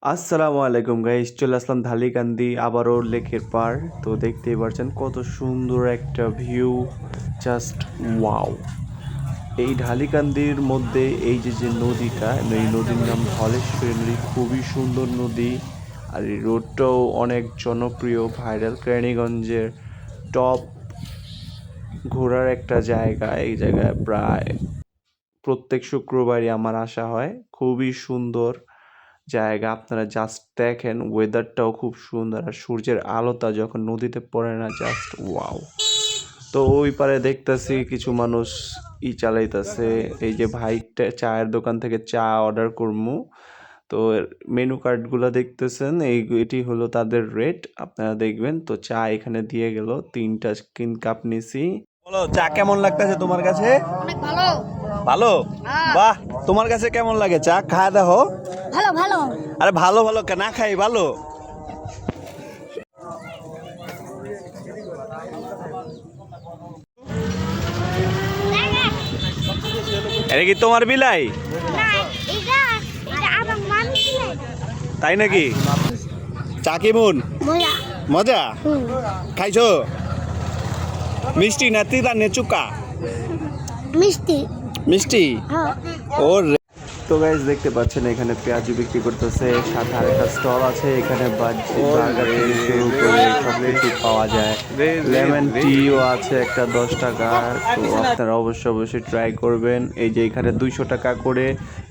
আসসালামু আলাইকুম গাইস, চলে আসলাম ঢালিকান্দি আবারও লেকের পার। তো দেখতেই পাচ্ছেন কত সুন্দর একটা ভিউ, জাস্ট ওয়াও। এই ঢালিকান্দির মধ্যে এই যে নদীটা, এই নদীর নাম ধলেশ্বরী নদী, খুবই সুন্দর নদী। আর এই রোডটাও অনেক জনপ্রিয়, ভাইরাল, কেরানীগঞ্জের টপ ঘোরার একটা জায়গা। এই জায়গায় প্রায় প্রত্যেক শুক্রবারই আমার আসা হয়। খুবই সুন্দর জায়গা, আপনারা জাস্ট দেখেন, ওয়েদারটাও খুব সুন্দর, আর সূর্যের আলোটা যখন নদীতে পড়ে না, জাস্ট ওয়াও। তো ওই পারে দেখতেছি কিছু মানুষ চালাইতেছে। এই যে ভাইটা চায়ের দোকান থেকে চা অর্ডার করমু, তো মেনু কার্ডগুলো দেখতেছেন, এটি হলো তাদের রেট, আপনারা দেখবেন। তো চা এখানে দিয়ে গেল, 3 কাপ নিছি। বলো, চা কেমন লাগতেছে তোমার কাছে? অনেক ভালো। ভালো? বাহ, তোমার কাছে কেমন লাগে চা? খায় দেখো। ভালো ভালো। আরে ভালো ভালো না খাই ভালো। এটা কি তোমার বিলাই? না, এটা আমার মামি ছিল। তাই নাকি? চা কেমন? মজা। মজা? খাইছো? মিষ্টি না তিতা নে চুকা? মিষ্টি। মিষ্টি? হ্যাঁ। ওর তো গাইস দেখতে পাচ্ছেন এখানে পেঁয়াজু বিক্রি করতেছে, সাথে আরেকটা স্টল আছে। এখানে বার্গার থেকে শুরু করে সব কিছু পাওয়া যায়। লেমন টিও আছে একটা 10 টাকার। তো আপনারা অবশ্যই ট্রাই করবেন। এই যে এখানে 200 টাকা করে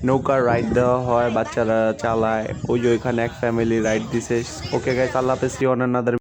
নৌকার রাইড দেওয়া হয়, বাচ্চারা চালায়। ওই যে ওইখানে এক ফ্যামিলি রাইড দিছে। ওকে গাইস, আল্লাহ হাফেজ, অন অ্যানাদার